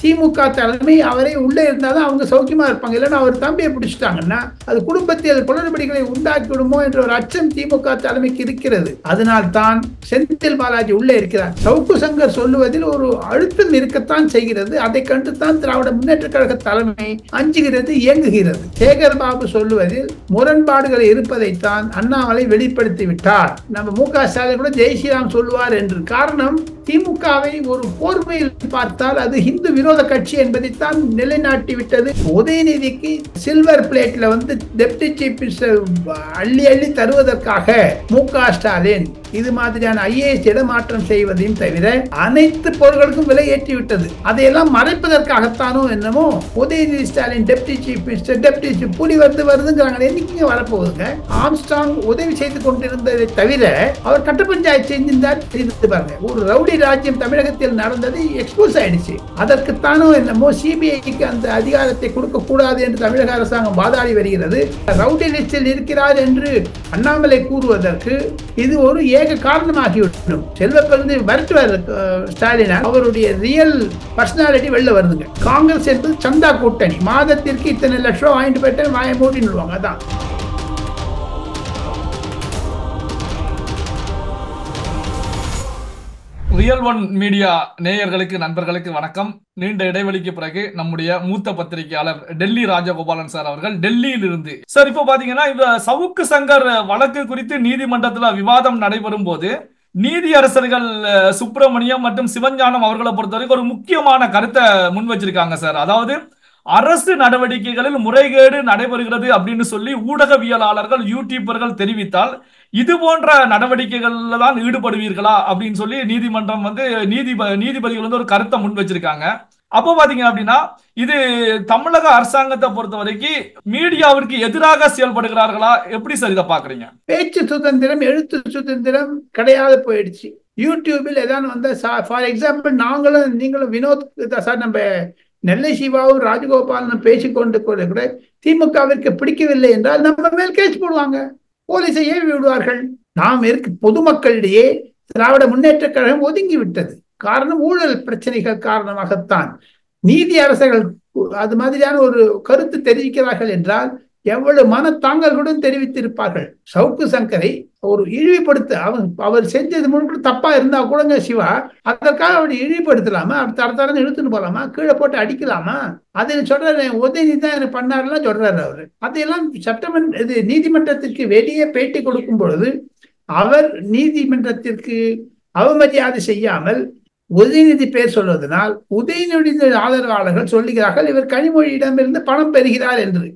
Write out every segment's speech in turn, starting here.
திமுக தலைமை அவரே உள்ளே இருந்தாதான் அவங்க சௌக்கியமா இருப்பாங்க. இல்லைன்னா அவர் தம்பியை பிடிச்சிட்டாங்கன்னா அது குடும்பத்தில் குளறுபடிகளை உண்டாக்கி விடுமோ என்ற ஒரு அச்சம் திமுக தலைமைக்கு இருக்கிறது. அதனால்தான் செந்தில் பாலாஜி உள்ளே இருக்கிறார். சவுக்கு சங்கர் சொல்லுவதில் ஒரு அழுத்தம் இருக்கத்தான் செய்கிறது. அதை கண்டுதான் திராவிட முன்னேற்ற கழக தலைமை அஞ்சுகிறது, இயங்குகிறது. சேகர் பாபு சொல்லுவதில் முரண்பாடுகள் இருப்பதைத்தான் அண்ணாமலை வெளிப்படுத்தி விட்டார். நம்ம மு.க. ஸ்டாலின் கூட ஜெய் ஸ்ரீராம் சொல்லுவார் என்று. காரணம், திமுகவை ஒரு போர்வையில் பார்த்தால் அது இந்து விரோத கட்சி என்பதைத்தான் நிலைநாட்டி விட்டது. உதயநிதிக்கு சில்வர் பிளேட்ல டெப்டி சீஃப் அள்ளி அள்ளி தருவதற்காக மு.க. ஸ்டாலின் இது மாதிரியான ஐஏஎஸ் இடமாற்றம் செய்வதையும் தவிர அனைத்து பொருட்களுக்கும் விலை ஏற்றி விட்டது. அதையெல்லாம் மறைப்பதற்காகத்தானோ என்னமோ Udhayanidhi Stalin deputy chief minister deputy chief புலி வருதுங்கிறாங்க. என்னைக்கு வரப்போகுதுங்க? ஆம்ஸ்ட்ராங் உதவி செய்து கொண்டிருந்ததை தவிர அவர் கட்ட பஞ்சாயத்து செஞ்சிருந்தார். பாருங்க, ஒரு ரவுடி ராஜ்யம் தமிழகத்தில் நடந்தது எக்ஸ்போஸ் ஆயிடுச்சு. அதற்குத்தானோ என்னமோ சிபிஐக்கு அந்த அதிகாரத்தை கொடுக்க கூடாது என்று தமிழக அரசாங்கம் வாதாடி வருகிறது. ரவுடி லிஸ்டில் இருக்கிறார் என்று அண்ணாமலை கூறுவதற்கு இது ஒரு ஏக காரணமாகிவிடும். செல்வப்பிறந்து வருத்துவார் ஸ்டாலின். அவருடைய ரியல் பர்சனாலிட்டி வெளில வருதுங்க. காங்கிரஸ் என்பது சந்தா கூட்டணி. மாதத்திற்கு இத்தனை லட்சம் வாங்கிட்டு போயிட்டு வாய மூடின்னு. அதான் ரியல் ஒன் மீடியா நேயர்களுக்கு, நண்பர்களுக்கு வணக்கம். நீண்ட இடைவெளிக்கு பிறகு நம்முடைய மூத்த பத்திரிகையாளர் டெல்லி ராஜகோபாலன் சார் அவர்கள் டெல்லியில் இருந்து. சார், இப்போ பாத்தீங்கன்னா இந்த சவுக்கு சங்கர் வழக்கு குறித்து நீதிமன்றத்தில் விவாதம் நடைபெறும் போது நீதியரசர்கள் சுப்பிரமணியம் மற்றும் சிவஞானம் அவர்களை பொறுத்தவரைக்கும் ஒரு முக்கியமான கருத்தை முன் வச்சிருக்காங்க சார். அதாவது அரசு நடவடிக்கைகளில் முறைகேடு நடைபெறுகிறது அப்படின்னு சொல்லி ஊடகவியலாளர்கள், யூடியூபர்கள் தெரிவித்தால் இது போன்ற நடவடிக்கைகள்ல தான் ஈடுபடுவீர்களா அப்படின்னு சொல்லி நீதிமன்றம் நீதிபதிகள் ஒரு கருத்தை முன் வச்சிருக்காங்க. அப்போ பாத்தீங்க அப்படின்னா இது தமிழக அரசாங்கத்தை பொறுத்த வரைக்கும் மீடியாவிற்கு எதிராக செயல்படுகிறார்களா? எப்படி சார் இதை பாக்குறீங்க? பேச்சு சுதந்திரம், எழுத்து சுதந்திரம் கிடையாது போயிடுச்சு. யூடியூபில் ஏதாவது ஃபார் எக்ஸாம்பிள் நீங்களும் வினோத் சார், நம்ம நெல்லை சிவாவும் ராஜகோபாலனும் பேசிக்கொண்டு கூட திமுகவிற்கு பிடிக்கவில்லை என்றால் நம்ம மேல் கேஸ் போடுவாங்க, போலீஸை ஏவி விடுவார்கள். நாம் பொதுமக்களிடையே திராவிட முன்னேற்ற கழகம் ஒதுங்கி விட்டது. காரணம், ஊழல் பிரச்சனைகள் காரணமாகத்தான். நீதி அரசர்கள் அது மாதிரியான ஒரு கருத்து தெரிவிக்கிறார்கள் என்றால் எவ்வளவு மனத்தாங்கல்களுடன் தெரிவித்திருப்பார்கள். சவுக்கு சங்கரை ஒரு இழிவுபடுத்த அவர் செஞ்சது முழுக்க தப்பா இருந்தா கூடங்க சிவா, அதற்காக அவரை இழிவுபடுத்தலாமா? தரத்தரன்னு இழுத்துன்னு போலாமா? கீழே போட்டு அடிக்கலாமா? அதை சொல்றாரு, உதவி தான் எனக்கு பண்ணாருலாம் சொல்றாரு அவரு. அதையெல்லாம் நீதிமன்றத்திற்கு வெளியே பேட்டி கொடுக்கும் பொழுது அவர் நீதிமன்றத்திற்கு அவமரியாதை செய்யாமல் உதயநிதி பேர் சொல்வதனால் உதயநிதி ஆதரவாளர்கள் சொல்லுகிறார்கள் இவர் கனிமொழியிடமிருந்து பணம் பெறுகிறார் என்று.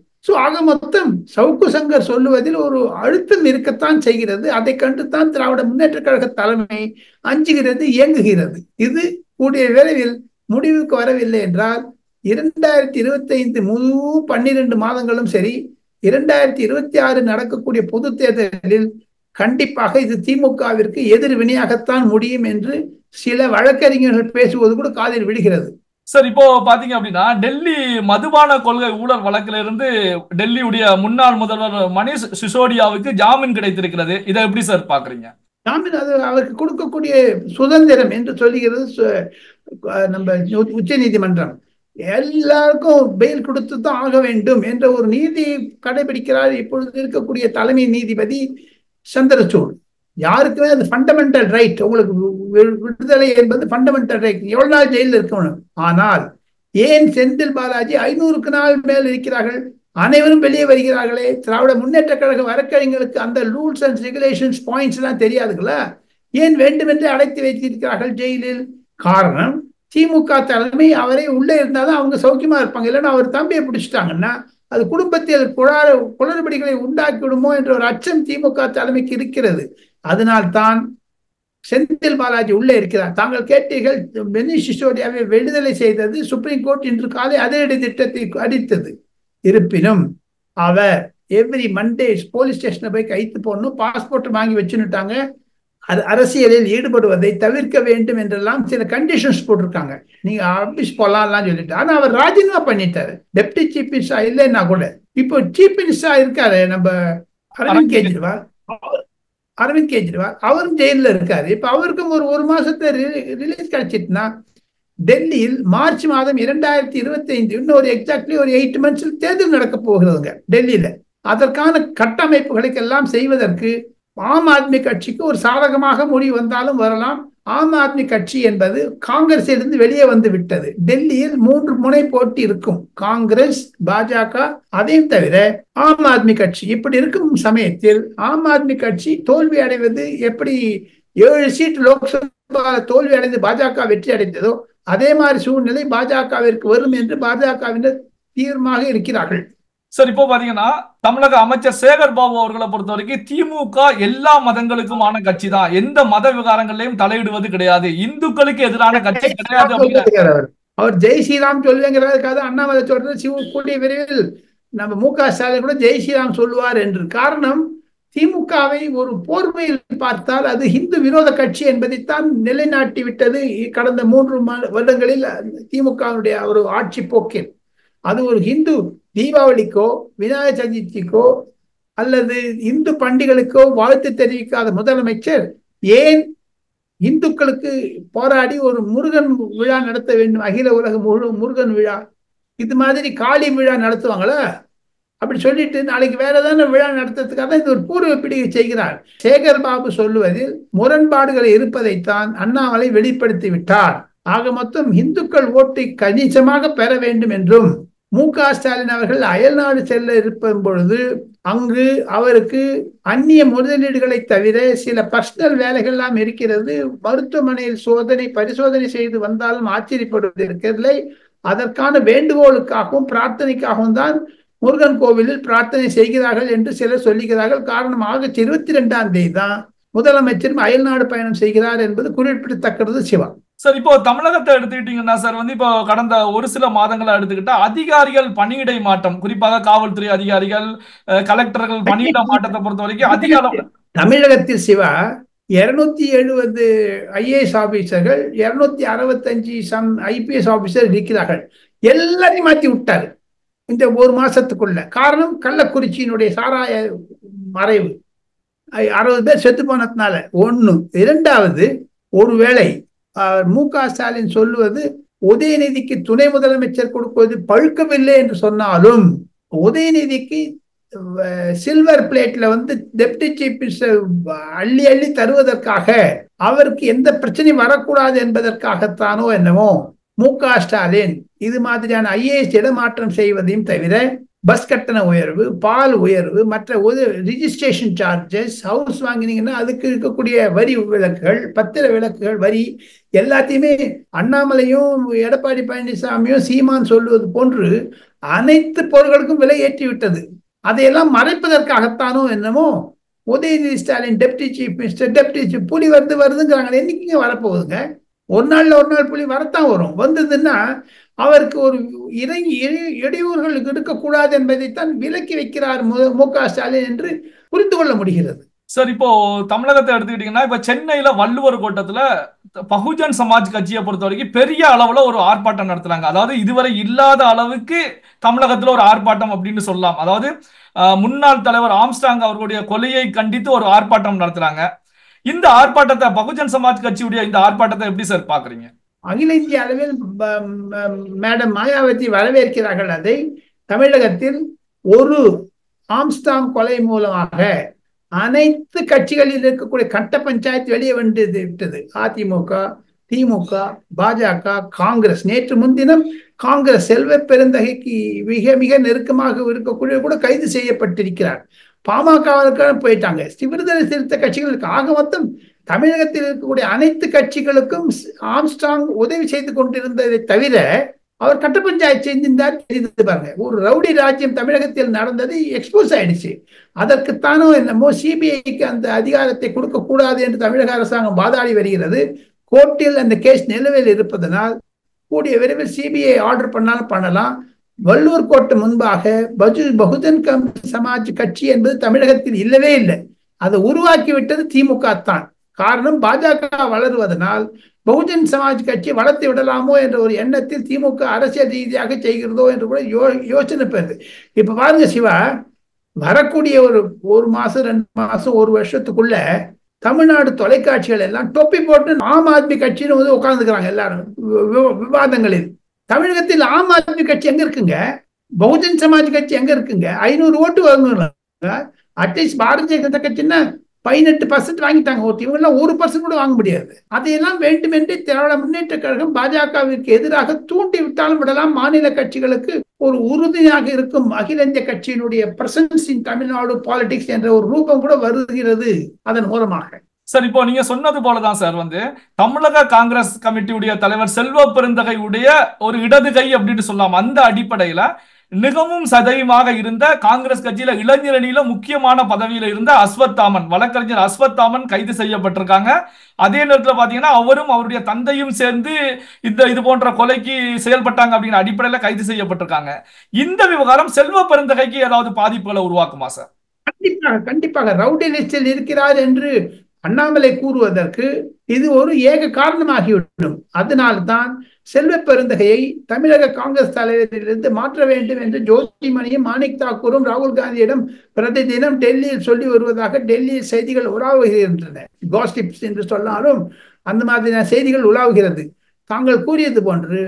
ஆக மொத்தம் சவுக்கு சங்கர் சொல்லுவதில் ஒரு அழுத்தம் இருக்கத்தான் செய்கிறது. அதை கண்டுதான் திராவிட முன்னேற்ற கழக தலைமை அஞ்சுகிறது, இயங்குகிறது. இது கூடிய விரைவில் முடிவுக்கு வரவில்லை என்றால் 2025 முழு 12 மாதங்களும் சரி, 2026 நடக்கக்கூடிய பொது தேர்தலில் கண்டிப்பாக இது திமுகவிற்கு எதிர்வினையாகத்தான் முடியும் என்று சில வழக்கறிஞர்கள் பேசுவது கூட காதில் விடுகிறது. சார், இப்போ பாத்தீங்க அப்படின்னா டெல்லி மதுபான கொள்கை ஊழல் வழக்கில இருந்து டெல்லியுடைய முன்னாள் முதல்வர் மணீஷ் சிசோடியாவுக்கு ஜாமீன் கிடைத்திருக்கிறது. இதை எப்படி சார் பாக்குறீங்க? ஜாமீன் அது அவருக்கு கொடுக்கக்கூடிய சுதந்திரம் என்று சொல்லுகிறது நம்ம உச்ச நீதிமன்றம். எல்லாருக்கும் பெயில் கொடுத்து தான் ஆக வேண்டும் என்ற ஒரு நீதி கடைபிடிக்கிறார் இப்பொழுது இருக்கக்கூடிய தலைமை நீதிபதி சந்திரசூட். யாருக்குமே அது ஃபண்டமெண்டல் ரைட். உங்களுக்கு விடுதலை என்பது ஃபண்டமெண்டல் ரைட். எவ்வளவு நாள் ஜெயிலில் இருக்கணும். ஆனால் ஏன் செந்தில் பாலாஜி 500க்கு நாள் மேல் இருக்கிறார்கள்? அனைவரும் வெளியே வருகிறார்களே. திராவிட முன்னேற்ற கழக வழக்கறிஞர்களுக்கு அந்த ரூல்ஸ் அண்ட் ரெகுலேஷன்ஸ் பாயிண்ட்ஸ் எல்லாம் தெரியாதுங்களா? ஏன் வேண்டுமென்றே அடைத்து வைத்திருக்கிறார்கள் ஜெயிலில்? காரணம், திமுக தலைமை அவரே உள்ளே இருந்தாதான் அவங்க சௌக்கியமா இருப்பாங்க. இல்லைன்னா அவர் தம்பியை பிடிச்சிட்டாங்கன்னா அது குடும்பத்தில் குளறுபடிகளை உண்டாக்கி விடுமோ என்ற ஒரு அச்சம் திமுக தலைமைக்கு இருக்கிறது. அதனால்தான் செந்தில் பாலாஜி உள்ளே இருக்கிறார். தாங்கள் கேட்டீர்கள், மணீஷ் சிசோடியாவை விடுதலை செய்தது சுப்ரீம் கோர்ட் இன்று காலை அதிரடி திட்டத்தை அடித்தது. இருப்பினும் அவர் எவ்ரி மண்டே போலீஸ் ஸ்டேஷனை போய் கைத்து போடணும், பாஸ்போர்ட் வாங்கி வச்சுட்டாங்க, அரசியலில் ஈடுபடுவதை தவிர்க்க வேண்டும் என்றெல்லாம் சில கண்டிஷன்ஸ் போட்டிருக்காங்க. நீங்க ஆபீஸ் போலாம்லாம் சொல்லிட்டு. ஆனா அவர் ராஜினாமா பண்ணிட்டாரு. டெப்டி சீஃப் மினிஸ்டர் இல்லைன்னா கூட இப்போ சீஃப் மினிஸ்டரா இருக்காரு நம்ம அரவிந்த் கெஜ்ரிவால். அவரும் ஜெயில இருக்காரு. இப்ப அவருக்கும் ஒரு மாசத்தை ரிலீஸ் கிடைச்சிட்டுனா டெல்லியில் மார்ச் மாதம் 2025 இன்னொரு எக்ஸாக்ட்லி ஒரு 8 months தேர்தல் நடக்க போகிறதுங்க டெல்லியில. அதற்கான கட்டமைப்புகளுக்கெல்லாம் செய்வதற்கு ஆம் ஆத்மி கட்சிக்கு ஒரு சாதகமாக முடிவு வந்தாலும் வரலாம். ஆம் ஆத்மி கட்சி என்பது காங்கிரஸிலிருந்து வெளியே வந்து விட்டது. டெல்லியில் 3 முனை போட்டி இருக்கும், காங்கிரஸ், பாஜக, அதையும் தவிர ஆம் ஆத்மி கட்சி. இப்படி இருக்கும் சமயத்தில் ஆம் ஆத்மி கட்சி தோல்வி அடைவது எப்படி 7 சீட் லோக்சபா தோல்வி அடைந்து பாஜக வெற்றி அடைந்ததோ அதே மாதிரி சூழ்நிலை பாஜகவிற்கு வரும் என்று பாஜகவினர் தீவிரமாக இருக்கிறார்கள். சார், இப்போ பாத்தீங்கன்னா தமிழக அமைச்சர் சேகர் பாபு அவர்களை பொறுத்த வரைக்கும் திமுக எல்லா மதங்களுக்குமான கட்சி தான், எந்த மத விவகாரங்களையும் தலையிடுவது கிடையாது, இந்துக்களுக்கு எதிரான கட்சி கிடையாது அப்படின்னு அவர் ஜெய் ஸ்ரீராம் சொல்லுங்கிறதுக்காக அண்ணாமலை சொல்றது கூடிய விரைவில் நம்ம மு.க. ஸ்டாலின் கூட ஜெய் ஸ்ரீராம் சொல்லுவார் என்று. காரணம், திமுகவை ஒரு போர்வையில் பார்த்தால் அது இந்து விரோத கட்சி என்பதைத்தான் நிலைநாட்டி விட்டது கடந்த 3 வருடங்களில் திமுகவுடைய ஒரு ஆட்சி போக்கில். அது ஒரு இந்து தீபாவளிக்கோ விநாயகர் சதுர்த்திக்கோ அல்லது இந்து பண்டிகைகளுக்கோ வாழ்த்து தெரிவிக்காத முதலமைச்சர் ஏன் இந்துக்களுக்கு போராடி ஒரு முருகன் விழா நடத்த வேண்டும், அகில உலக முருகன் விழா, இது மாதிரி காளி விழா நடத்துவாங்களா? அப்படி சொல்லிட்டு நாளைக்கு வேற ஏதாவது விழா நடத்துறதுக்காக இது ஒரு பூர்வ பிடிகை செய்கிறார். சேகர் பாபு சொல்லுவதில் முரண்பாடுகள் இருப்பதைத்தான் அண்ணாமலை வெளிப்படுத்தி விட்டார். ஆக மொத்தம் இந்துக்கள் ஓட்டை கணிசமாக பெற வேண்டும் என்றும் மு.க. ஸ்டாலின் அவர்கள் அயல்நாடு செல்ல இருப்பது பொழுது அங்கு அவருக்கு அந்நிய முதலீடுகளை தவிர சில பர்சனல் வேலைகள் எல்லாம் இருக்கிறது, மருத்துவமனையில் பரிசோதனை செய்து வந்தாலும் ஆச்சரியப்படுவது இருக்கிறதில்லை. அதற்கான வேண்டுகோளுக்காகவும் பிரார்த்தனைக்காகவும் தான் முருகன் கோவிலில் பிரார்த்தனை செய்கிறார்கள் என்று சிலர் சொல்லுகிறார்கள். காரணம், ஆகஸ்ட் 22ஆம் தேதி தான் முதலமைச்சரும் அயல்நாடு பயணம் செய்கிறார் என்பது குறிப்பிடத்தக்கது. சிவா சார், இப்போ தமிழகத்தை எடுத்துக்கிட்டீங்கன்னா சார் இப்போ கடந்த ஒரு சில மாதங்களை எடுத்துக்கிட்டா அதிகாரிகள் பணியிடை மாற்றம், குறிப்பாக காவல்துறை அதிகாரிகள், கலெக்டர்கள் பணியிட மாற்றத்தை பொறுத்த வரைக்கும் அதிக அளவு தமிழகத்தில் சிவா 270 ஐஏஎஸ் ஆபீசர்கள், 265 ஐபிஎஸ் ஆபீசர் இருக்கிறார்கள். எல்லாரையும் மாற்றி விட்டாரு இந்த ஒரு மாசத்துக்குள்ள. காரணம், கள்ளக்குறிச்சியினுடைய சாராய மறைவு, 60 பேர் செத்து போனதுனால ஒண்ணு. இரண்டாவது, ஒருவேளை மு.க. ஸ்டாலின் சொல்லுவது உதயநிதிக்கு துணை முதலமைச்சர் கொடுப்பது பழுக்கவில்லை என்று சொன்னாலும் உதயநிதிக்கு சில்வர் பிளேட்ல டெப்டி சீஃப் மினிஸ்டர் அள்ளி அள்ளி தருவதற்காக, அவருக்கு எந்த பிரச்சனையும் வரக்கூடாது என்பதற்காகத்தானோ என்னவோ மு.க. ஸ்டாலின் இது மாதிரியான ஐஏஎஸ் இடமாற்றம் செய்வதையும் தவிர பஸ் கட்டண உயர்வு, பால் உயர்வு, மற்ற ரிஜிஸ்ட்ரேஷன் சார்ஜஸ், ஹவுஸ் வாங்கினீங்கன்னா அதுக்கு இருக்கக்கூடிய வரி விலக்குகள், பத்திர விலக்குகள், வரி எல்லாத்தையுமே அண்ணாமலையும் எடப்பாடி பழனிசாமியும் சீமான் சொல்லுவது போன்று அனைத்து பொருட்களுக்கும் விலை ஏற்றி விட்டது. அதையெல்லாம் மறைப்பதற்காகத்தானோ என்னமோ Udhayanidhi Stalin deputy chief minister, deputy chief புலி வருதுங்கிறாங்க. என்னைக்குங்க வரப்போகுதுங்க? ஒரு நாள் புலி வரத்தான் வரும். வந்ததுன்னா அவருக்கு ஒரு இடையூறுகள் இருக்கக்கூடாது என்பதைத்தான் விலக்கி வைக்கிறார் மு.க. ஸ்டாலின் என்று புரிந்து கொள்ள முடிகிறது. சார், இப்போ தமிழகத்தை எடுத்துக்கிட்டீங்கன்னா இப்ப சென்னையில வள்ளுவர் கோட்டத்துல பகுஜன் சமாஜ் கட்சியை பொறுத்த வரைக்கும் பெரிய அளவுல ஒரு ஆர்ப்பாட்டம் நடத்துறாங்க. அதாவது இதுவரை இல்லாத அளவுக்கு தமிழகத்துல ஒரு ஆர்ப்பாட்டம் அப்படின்னு சொல்லலாம். அதாவது முன்னாள் தலைவர் ஆம்ஸ்டாங் அவர்களுடைய கொலையை கண்டித்து ஒரு ஆர்ப்பாட்டம் நடத்துறாங்க. இந்த ஆர்ப்பாட்டத்தை, பகுஜன் சமாஜ் கட்சியுடைய இந்த ஆர்ப்பாட்டத்தை எப்படி சார் பாக்குறீங்க? அகில இந்திய அளவில் மேடம் மாயாவதி வரவேற்கிறார்கள். அதை தமிழகத்தில் ஒரு ஆம்ஸ்டாங் கொலை மூலமாக அனைத்து கட்சிகளில் இருக்கக்கூடிய கட்ட பஞ்சாயத்து வெளியே வந்து விட்டது. அதிமுக, திமுக, பாஜக, காங்கிரஸ். நேற்று முன்தினம் காங்கிரஸ் செல்வ பெருந்தகைக்கு மிக மிக நெருக்கமாக இருக்கக்கூடிய கூட கைது செய்யப்பட்டிருக்கிறார். பாமக போயிட்டாங்க. விடுதலை சிறுத்தை கட்சிகளுக்கு. ஆக மொத்தம் தமிழகத்தில் இருக்கக்கூடிய அனைத்து கட்சிகளுக்கும் ஆம்ஸ்டாங் உதவி செய்து கொண்டிருந்ததை தவிர அவர் கட்ட பஞ்சாயத்து செஞ்சிருந்தார். தெரிந்து பாருங்க, ஒரு ரவுடி ராஜ்யம் தமிழகத்தில் நடந்தது எக்ஸ்போஸ் ஆயிடுச்சு. அதற்குத்தானோ என்னமோ சிபிஐக்கு அந்த அதிகாரத்தை கொடுக்க கூடாது என்று தமிழக அரசாங்கம் வாதாடி வருகிறது. கோர்ட்டில் அந்த கேஸ் நிலுவையில் இருப்பதனால் கூடிய விரைவில் சிபிஐ ஆர்டர் பண்ணாலும் பண்ணலாம். வள்ளுவர் கோட்டை முன்பாக பகுஜன் சமாஜ் கட்சி என்பது தமிழகத்தில் இல்லவே இல்லை. அதை உருவாக்கி விட்டது திமுக தான். காரணம், பாஜக வளருவதனால் பகுஜன் சமாஜ் கட்சி வளர்த்து விடலாமோ என்ற ஒரு எண்ணத்தில் திமுக அரசியல் ரீதியாக செய்கிறதோ என்று கூட யோசனை பெறுது. இப்ப பாருங்க சிவா, வரக்கூடிய ஒரு மாசம் 2 மாசம் 1 வருஷத்துக்குள்ள தமிழ்நாடு தொலைக்காட்சிகள் எல்லாம் தொப்பி போட்டு ஆம் ஆத்மி கட்சின்னு வந்து உட்கார்ந்துக்கிறாங்க எல்லாரும் விவாதங்களில். தமிழகத்தில் ஆம் ஆத்மி கட்சி எங்க இருக்குங்க? பகுஜன் சமாஜ் கட்சி எங்க இருக்குங்க? 500 ஓட்டு வாங்குங்க. அட்லீஸ்ட் பாரதிய ஜனதா கட்சின்னா 18% வாங்கிட்டாங்க ஓட்டு. இவங்க எல்லாம் 1% கூட வாங்க முடியாது. அதையெல்லாம் வேண்டுமென்றே திராவிட முன்னேற்ற கழகம் பாஜகவிற்கு எதிராக தூண்டி விட்டாலும் விடலாம். மாநில கட்சிகளுக்கு ஒரு உறுதியாக இருக்கும் அகில இந்திய கட்சியினுடைய பிரசன்ஸ் இன் தமிழ்நாடு பாலிடிக்ஸ் என்ற ஒரு ரூபம் கூட வருகிறது அதன் மூலமாக. சார், இப்போ நீங்க சொன்னது போலதான் சார் தமிழக காங்கிரஸ் கமிட்டியுடைய தலைவர் செல்வ பெருந்தகையுடைய ஒரு இடது கை அப்படின்னு சொல்லலாம். அந்த அடிப்படையில மிகவும் சதவீதமாக இருந்த காங்கிரஸ் கட்சியில இளைஞரணியில முக்கியமான பதவியில இருந்த அஸ்வத்தாமன், வழக்கறிஞர் அஸ்வத்தாமன் கைது செய்யப்பட்டிருக்காங்க. அதே நேரத்தில் பாத்தீங்கன்னா அவரும் அவருடைய தந்தையும் சேர்ந்து இது போன்ற கொலைக்கு செயல்பட்டாங்க அப்படிங்கிற அடிப்படையில கைது செய்யப்பட்டிருக்காங்க. இந்த விவகாரம் செல்வ பெருந்தகைக்கு ஏதாவது பாதிப்புகளை உருவாக்குமா சார்? கண்டிப்பாக கண்டிப்பாக ரவுடி லிஸ்டில் இருக்கிறார் என்று அண்ணாமலை கூறுவதற்கு இது ஒரு ஏக காரணமாகிவிடும். அதனால்தான் செல்வ பெருந்தகையை தமிழக காங்கிரஸ் தலைவரிலிருந்து மாற்ற வேண்டும் என்று ஜோதிமணியும் மாணிக் தாக்கூரும் ராகுல் காந்தியிடம் பிரதி தினம் டெல்லியில் சொல்லி வருவதாக டெல்லியில் செய்திகள் உலாவுகின்றன. காசிப்ஸ் என்று சொன்னாலும் அந்த மாதிரியான செய்திகள் உலாவுகிறது. தாங்கள் கூறியது போன்று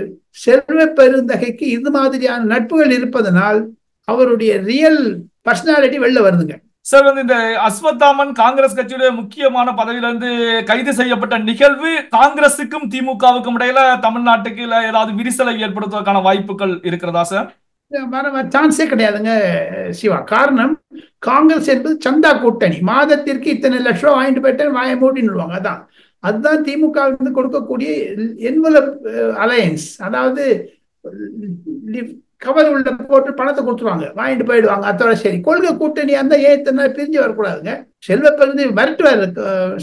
செல்வ பெருந்தகைக்கு இது மாதிரியான நட்புகள் இருப்பதனால் அவருடைய ரியல் பர்சனாலிட்டி வெளில வருதுங்க. சார், இந்த அஸ்வத்தாமன் காங்கிரஸ் கட்சியுடைய முக்கியமான பதவியிலிருந்து கைது செய்யப்பட்ட நிகழ்வு காங்கிரசுக்கும் திமுகவுக்கும் இடையில தமிழ்நாட்டுக்கு ஏதாவது விரிசலை ஏற்படுத்துவதற்கான வாய்ப்புகள் இருக்கிறதா சார்? சான்ஸே கிடையாதுங்க சிவா. காரணம், காங்கிரஸ் என்பது சந்தா கூட்டணி. மாதத்திற்கு இத்தனை லட்சம் ரூபாய் வாங்கிட்டு போயிட்டு வாய மூடிடுவாங்க. அதுதான் திமுக கொடுக்கக்கூடிய என்வலப் அலையன்ஸ். அதாவது கவர் உள்ள போட்டு பணத்தை கொடுத்துருவாங்க, வாங்கிட்டு போயிடுவாங்க. அதோட சரி. கொள்கை கூட்டணி அந்த ஏத்தனை பிரிஞ்சு வரக்கூடாதுங்க. செல்வ பெருந்தை மிரட்டுவார்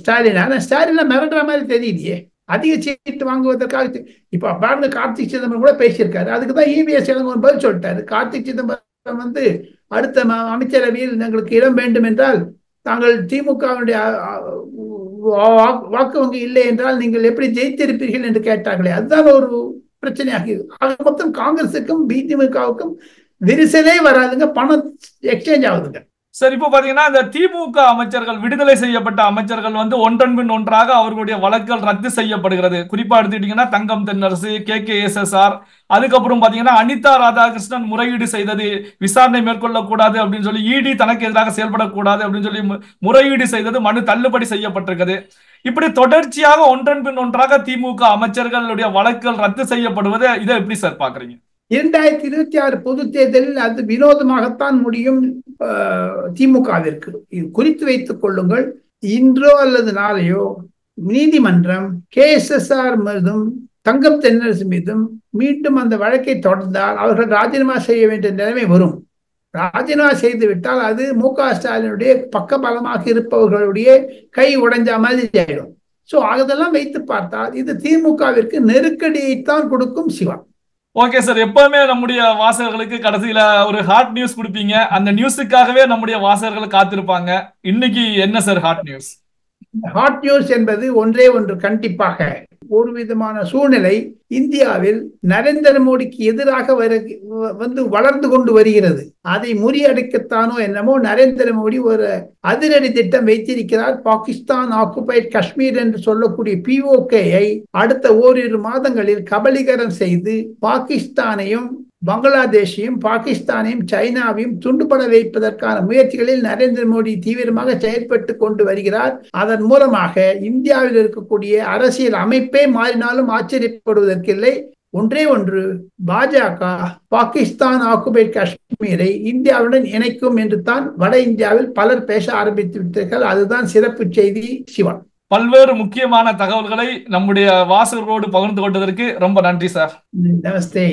ஸ்டாலின். ஆனா ஸ்டாலின் மிரட்டுற மாதிரி தெரியலையே. அதிக சீட்டு வாங்குவதற்காக இப்ப பாருங்க, கார்த்திக் சிதம்பரம் கூட பேசியிருக்காரு. அதுக்குதான் இபிஎஸ் இளங்கோவன் பதில் சொல்லிட்டாரு. கார்த்திக் சிதம்பரம் அடுத்த அமைச்சரவையில் எங்களுக்கு இடம் வேண்டும் என்றால் தாங்கள் திமுகவுடைய வாக்கு வங்கி இல்லை என்றால் நீங்கள் எப்படி ஜெயித்திருப்பீர்கள் என்று கேட்டார்களே, அதுதான் ஒரு பிரச்சனையாகுது. ஆக மொத்தம் காங்கிரசுக்கும் திமுகவுக்கும் விரிசலே வராதுங்க, பணம் எக்ஸ்சேஞ்ச் ஆகுதுங்க. சார், இப்போ பாத்தீங்கன்னா இந்த திமுக அமைச்சர்கள், விடுதலை செய்யப்பட்ட அமைச்சர்கள் ஒன்றன் பின் ஒன்றாக அவர்களுடைய வழக்குகள் ரத்து செய்யப்படுகிறது. குறிப்பா எடுத்துக்கிட்டீங்கன்னா தங்கம் தென்னரசு, KKSSR, அதுக்கப்புறம் பாத்தீங்கன்னா அனிதா ராதாகிருஷ்ணன் முறையீடு செய்தது விசாரணை மேற்கொள்ளக்கூடாது அப்படின்னு சொல்லி, இடி தனக்கு எதிராக செயல்படக்கூடாது அப்படின்னு சொல்லி முறையீடு செய்தது மனு தள்ளுபடி செய்யப்பட்டிருக்கிறது. இப்படி தொடர்ச்சியாக ஒன்றன் பின் ஒன்றாக திமுக அமைச்சர்களுடைய வழக்குகள் ரத்து செய்யப்படுவதை இதை எப்படி சார் பாக்குறீங்க? 2026 பொது தேர்தலில் அது வினோதமாகத்தான் முடியும் திமுகவிற்கு. இது குறித்து வைத்துக் கொள்ளுங்கள். இன்றோ அல்லது நாளையோ நீதிமன்றம் KSSR மீதும் தங்கம் தென்னரசு மீதும் மீண்டும் அந்த வழக்கை தொடர்ந்தால் அவர்கள் ராஜினாமா செய்ய வேண்டிய நிலைமை வரும். ராஜினாமா செய்து விட்டால் அது MK ஸ்டாலினுடைய பக்கபலமாக இருப்பவர்களுடைய கை உடைஞ்ச மாதிரி ஆயிடும். சோ அதெல்லாம் வைத்து பார்த்தால் இது திமுகவிற்கு நெருக்கடியைத்தான் கொடுக்கும் சிவா. ஓகே சார், எப்பவுமே நம்முடைய வாசகர்களுக்கு கடைசியில ஒரு ஹாட் நியூஸ் கொடுப்பீங்க. அந்த நியூஸுக்காகவே நம்முடைய வாசகர்கள் காத்திருப்பாங்க. இன்னைக்கு என்ன sir hot news? Hot news என்பது ஒன்றே ஒன்று. கண்டிப்பாக ஒரு விதமான சூழ்நிலை இந்தியாவில் நரேந்திர மோடிக்கு எதிராக வளர்ந்து கொண்டு வருகிறது. அதை முறியடிக்கத்தானோ என்னமோ நரேந்திர மோடி ஒரு அதிரடி திட்டம் வைத்திருக்கிறார். பாகிஸ்தான் ஆக்குபைட் காஷ்மீர் என்று சொல்லக்கூடிய POKஐ அடுத்த ஓரிரு மாதங்களில் கபலீகரம் செய்து பாகிஸ்தானையும் பங்களாதேஷையும் பாகிஸ்தானையும் சைனாவையும் துண்டுபட வைப்பதற்கான முயற்சிகளில் நரேந்திர மோடி தீவிரமாக செயல்பட்டு கொண்டு வருகிறார். அதன் மூலமாக இந்தியாவில் இருக்கக்கூடிய அரசியல் அமைப்பே மாறினாலும் ஆச்சரியப்படுவதற்கில்லை. ஒன்றே ஒன்று, பாஜக பாகிஸ்தான் ஆக்குபைட் காஷ்மீரை இந்தியாவுடன் இணைக்கும் என்று தான் வட இந்தியாவில் பலர் பேச ஆரம்பித்து விட்டார்கள். அதுதான் சிறப்பு செய்தி சிவா. பல்வேறு முக்கியமான தகவல்களை நம்முடைய வாசகர்களோடு பகிர்ந்து கொண்டதற்கு ரொம்ப நன்றி சார். நமஸ்தே.